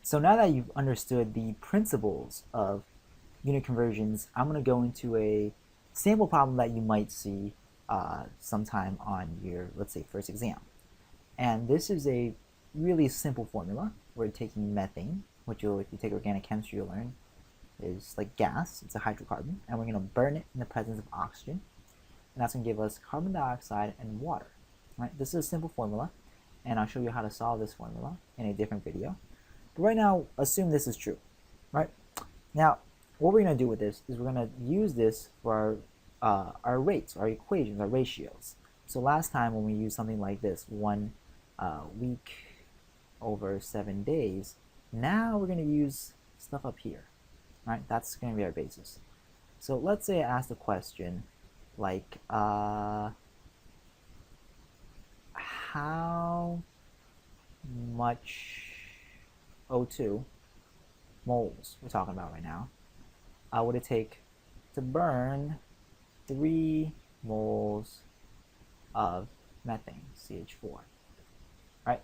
So now that you've understood the principles of unit conversions, I'm going to go into a sample problem that you might see sometime on your, let's say, first exam. And this is a really simple formula. We're taking methane, which if you take organic chemistry, you'll learn is like gas. It's a hydrocarbon, and we're going to burn it in the presence of oxygen, and that's going to give us carbon dioxide and water. Right? This is a simple formula, and I'll show you how to solve this formula in a different video. But right now, assume this is true. Right? Now, what we're going to do with this is we're going to use this for our rates, our equations, our ratios. So last time when we used something like this, 1 week over 7 days, now we're going to use stuff up here. Right? That's going to be our basis. So let's say I asked a question like, how much O2 moles we're talking about right now would it take to burn 3 moles of methane, CH4, right?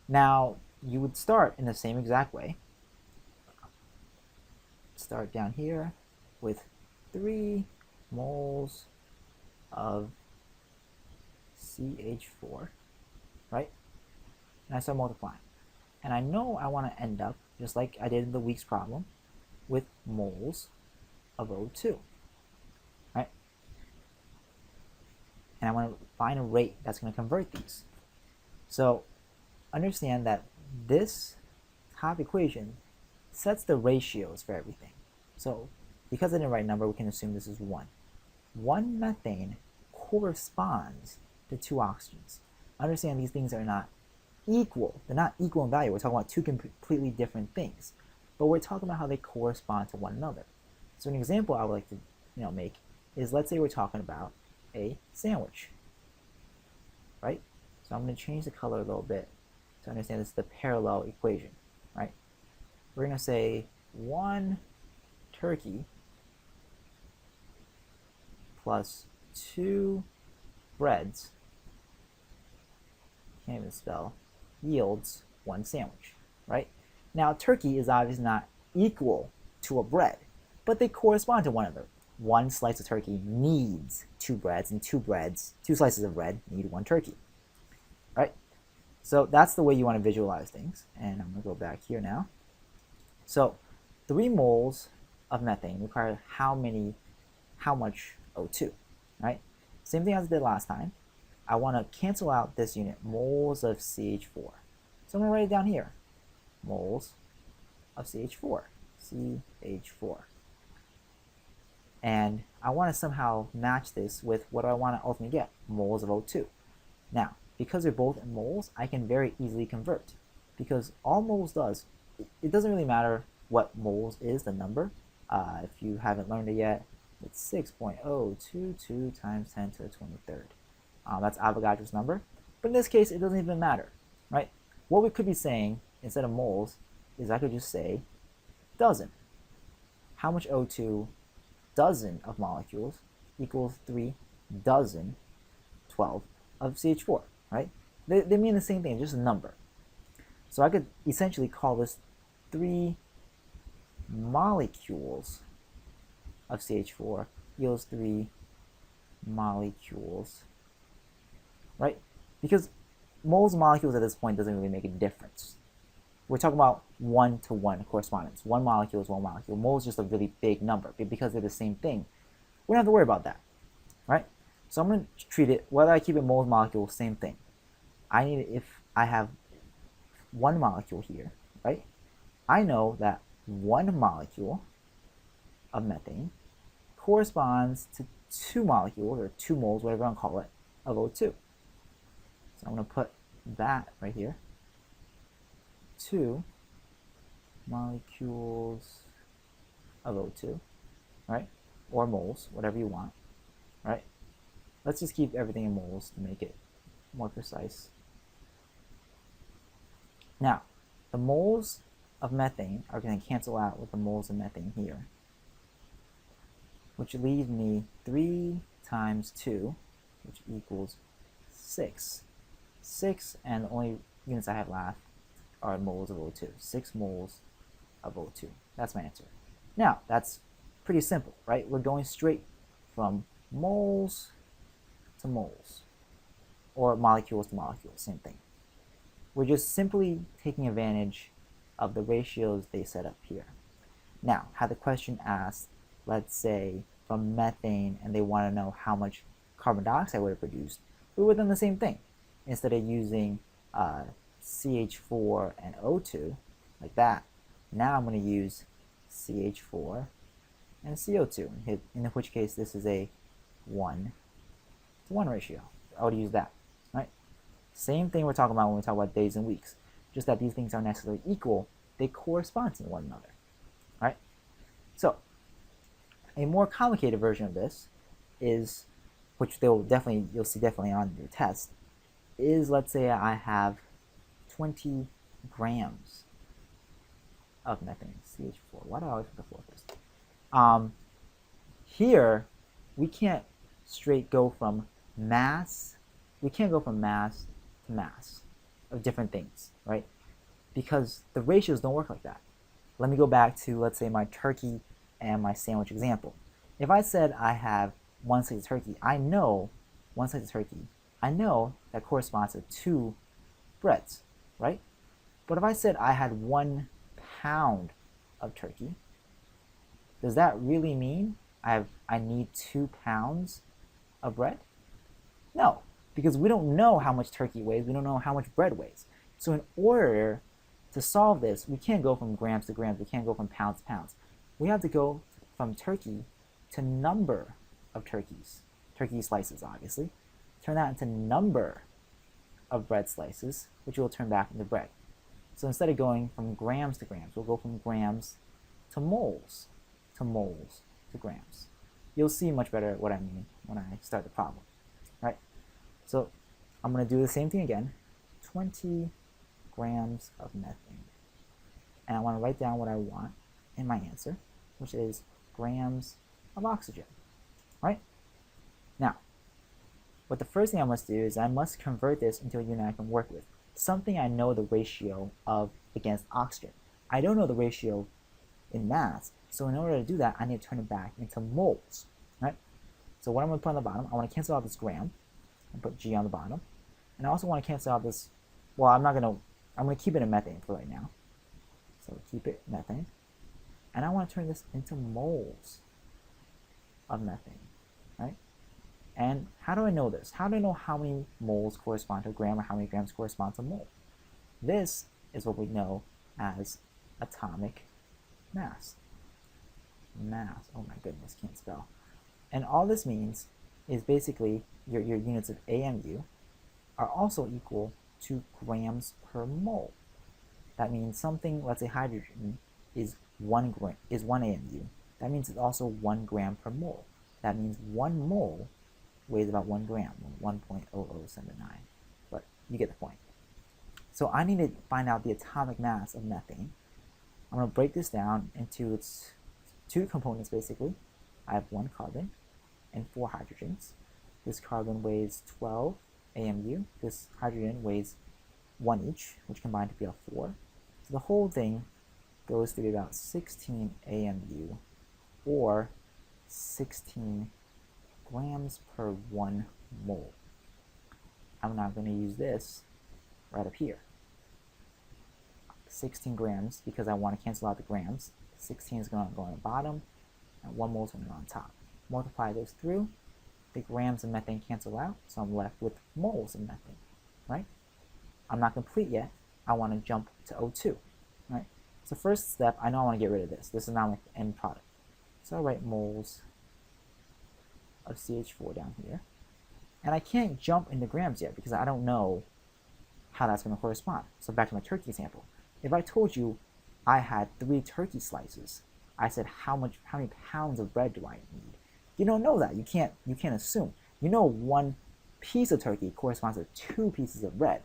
Now, you would start in the same exact way. Start down here with 3 moles of CH4, right? And I start multiplying. And I know I want to end up, just like I did in the week's problem, with moles of O2, right? And I want to find a rate that's going to convert these. So understand that this top equation sets the ratios for everything. So because I didn't write a number, we can assume this is 1. 1 methane corresponds to 2 oxygens. Understand these things are not equal. They're not equal in value. We're talking about 2 completely different things. But we're talking about how they correspond to one another. So an example I would like to make is, let's say we're talking about a sandwich, right? So I'm going to change the color a little bit to understand this is the parallel equation, right? We're going to say 1 turkey plus 2 breads, can't even spell, yields 1 sandwich, right? Now, turkey is obviously not equal to a bread, but they correspond to one another. 1 slice of turkey needs 2 breads, and 2 slices of bread need 1 turkey, right? So that's the way you want to visualize things. And I'm going to go back here now. So 3 moles of methane require how much O2, right? Same thing as I did last time. I want to cancel out this unit, moles of CH4. So I'm going to write it down here, moles of CH4, CH4. And I want to somehow match this with what I want to ultimately get, moles of O2. Now, because they're both in moles, I can very easily convert. Because all moles does, it doesn't really matter what moles is, the number. If you haven't learned it yet, it's 6.022 times 10 to the 23rd. That's Avogadro's number. But in this case, it doesn't even matter, right? What we could be saying, instead of moles, is I could just say dozen. How much O2 dozen of molecules equals 3 dozen, 12 of CH4, right? They mean the same thing, just a number. So I could essentially call this 3 molecules of CH4 yields 3 molecules, right? Because moles of molecules at this point doesn't really make a difference. We're talking about 1-to-1 correspondence. 1 molecule is 1 molecule. Mole is just a really big number. But because they're the same thing, we don't have to worry about that, right? So I'm going to treat it, whether I keep it moles, molecule, same thing. I need, if I have 1 molecule here, right? I know that 1 molecule of methane corresponds to 2 molecules, or 2 moles, whatever you want to call it, of O2. So I'm going to put that right here. 2 molecules of O2, right? Or moles, whatever you want, right? Let's just keep everything in moles to make it more precise. Now, the moles of methane are going to cancel out with the moles of methane here, which leaves me 3 times 2, which equals 6. 6, and the only units I have left are moles of O2. 6 moles of O2. That's my answer. Now, that's pretty simple, right? We're going straight from moles to moles, or molecules to molecules, same thing. We're just simply taking advantage of the ratios they set up here. Now, had the question asked, let's say, from methane, and they want to know how much carbon dioxide would have produced, we would have done the same thing. Instead of using CH4 and O2, like that, now I'm going to use CH4 and CO2, in which case this is a 1 to 1 ratio. I would use that, right? Same thing we're talking about when we talk about days and weeks, just that these things aren't necessarily equal, they correspond to one another, right? So, a more complicated version of this is, which you'll see definitely on your test, is, let's say I have 20 grams of methane, CH4. Why do I always put the 4 first? Here, we can't straight go from mass, we can't go from mass to mass of different things, right? Because the ratios don't work like that. Let me go back to, let's say, my turkey and my sandwich example. If I said I have 1 slice of turkey, I know 1 slice of turkey, I know that corresponds to 2 breads, right? But if I said I had 1 pound of turkey, does that really mean I need 2 pounds of bread? No, because we don't know how much turkey weighs, we don't know how much bread weighs. So in order to solve this, we can't go from grams to grams, we can't go from pounds to pounds. We have to go from turkey to number of turkeys, turkey slices obviously, turn that into number of bread slices, which will turn back into bread. So instead of going from grams to grams, we'll go from grams to moles to moles to grams. You'll see much better what I mean when I start the problem, right? So I'm going to do the same thing again, 20 grams of methane. And I want to write down what I want in my answer, which is grams of oxygen, right? Now, what the first thing I must do is I must convert this into a unit I can work with, something I know the ratio of against oxygen. I don't know the ratio in mass, so in order to do that, I need to turn it back into moles, right? So what I'm going to put on the bottom, I want to cancel out this gram and put G on the bottom. And I also want to cancel out this, well, I'm going to keep it in methane for right now. So keep it methane. And I want to turn this into moles of methane, right? And how do I know this? How do I know how many moles correspond to a gram or how many grams correspond to a mole? This is what we know as atomic mass. Mass, oh my goodness, can't spell. And all this means is basically your units of AMU are also equal to grams per mole. That means something, let's say hydrogen, is 1 AMU. That means it's also 1 gram per mole. That means 1 mole weighs about 1 gram, 1.0079. But you get the point. So I need to find out the atomic mass of methane. I'm going to break this down into its 2 components basically. I have 1 carbon and 4 hydrogens. This carbon weighs 12 AMU. This hydrogen weighs 1 each, which combined to be a 4. So the whole thing goes to be about 16 AMU, or 16 grams per 1 mole. I'm not going to use this right up here. 16 grams, because I want to cancel out the grams. 16 is going to go on the bottom, and 1 mole is going to go on top. Multiply those through, the grams of methane cancel out, so I'm left with moles of methane, right? I'm not complete yet. I want to jump to O2, right? So first step, I know I want to get rid of this. This is not my end product. So I'll write moles of CH4 down here. And I can't jump into grams yet because I don't know how that's going to correspond. So back to my turkey example. If I told you I had 3 turkey slices, I said how many pounds of bread do I need? You don't know that. You can't assume. You know 1 piece of turkey corresponds to 2 pieces of bread,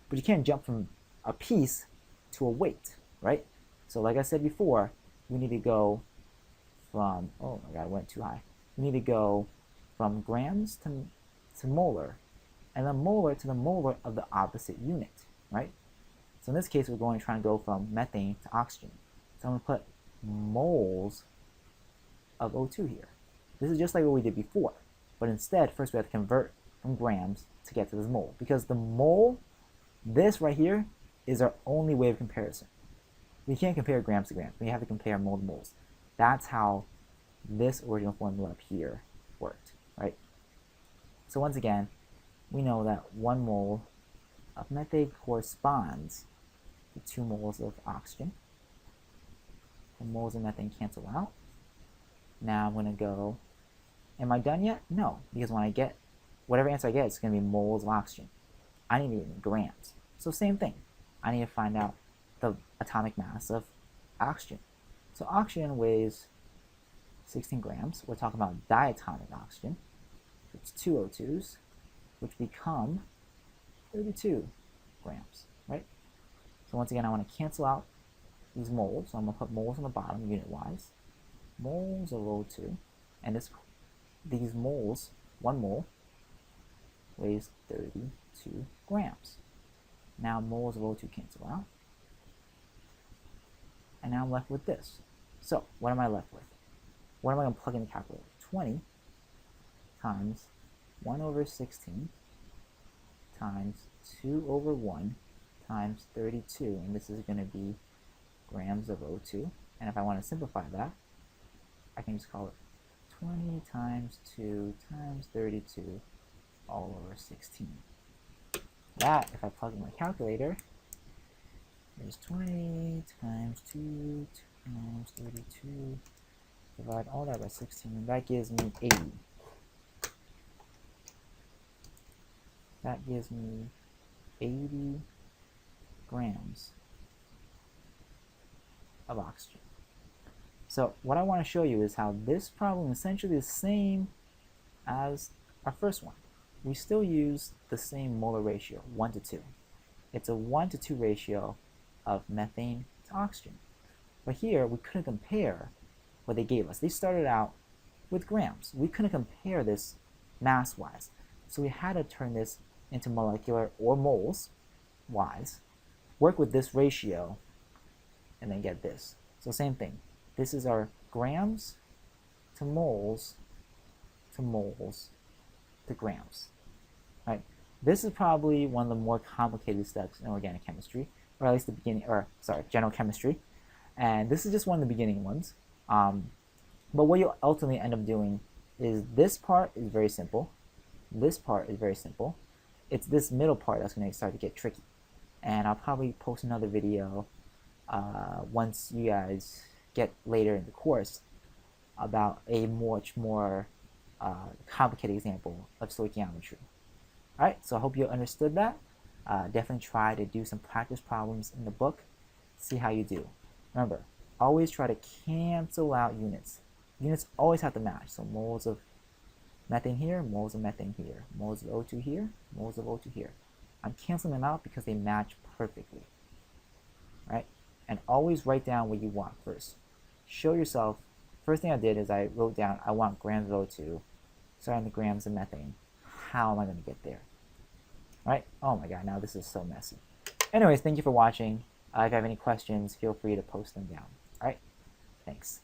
but you can't jump from a piece to a weight, right? So like I said before, we need to go from, oh my god, I went too high. We need to go from grams to molar, and then molar to the molar of the opposite unit, right? So in this case, we're going to try and go from methane to oxygen. So I'm going to put moles of O2 here. This is just like what we did before, but instead, first we have to convert from grams to get to this mole, because the mole, this right here, is our only way of comparison. We can't compare grams to grams. We have to compare mole to moles. That's how this original formula up here worked, right? So once again, we know that 1 mole of methane corresponds to 2 moles of oxygen. The moles of methane cancel out. Now I'm going to go, am I done yet? No, because when I get, whatever answer I get, it's going to be moles of oxygen. I need to get in grams. So same thing. I need to find out the atomic mass of oxygen. So oxygen weighs 16 grams. We're talking about diatomic oxygen. It's 2 O2s, which become 32 grams, right? So once again, I want to cancel out these moles. So I'm going to put moles on the bottom unit-wise. Moles of O2. And these moles, 1 mole, weighs 32 grams. Now moles of O2 cancel out. And now I'm left with this. So what am I left with? What am I going to plug in the calculator? 20 times 1 over 16 times 2 over 1 times 32. And this is going to be grams of O2. And if I want to simplify that, I can just call it 20 times 2 times 32 all over 16. That, if I plug in my calculator, is 20 times 2 times 32, divide all that by 16, and that gives me 80. That gives me 80 grams of oxygen. So what I want to show you is how this problem is essentially the same as our first one. We still use the same molar ratio, 1 to 2. It's a 1 to 2 ratio of methane to oxygen. But here, we couldn't compare what they gave us. They started out with grams. We couldn't compare this mass-wise. So we had to turn this into molecular or moles-wise, work with this ratio, and then get this. So same thing. This is our grams to moles to moles to grams. Right? This is probably one of the more complicated steps in organic chemistry, or at least the beginning, or sorry, general chemistry. And this is just one of the beginning ones. But what you'll ultimately end up doing is this part is very simple. This part is very simple. It's this middle part that's going to start to get tricky. And I'll probably post another video once you guys get later in the course about a much more complicated example of stoichiometry. Alright, so I hope you understood that. Definitely try to do some practice problems in the book. See how you do. Remember, always try to cancel out units. Units always have to match. So moles of methane here, moles of methane here, moles of O2 here, moles of O2 here. I'm canceling them out because they match perfectly. Right? And always write down what you want first. Show yourself. First thing I did is I wrote down I want grams of O2, starting the grams of methane. How am I going to get there? Right? Oh my god, now this is so messy. Anyways, thank you for watching. If you have any questions, feel free to post them down. Alright? Thanks.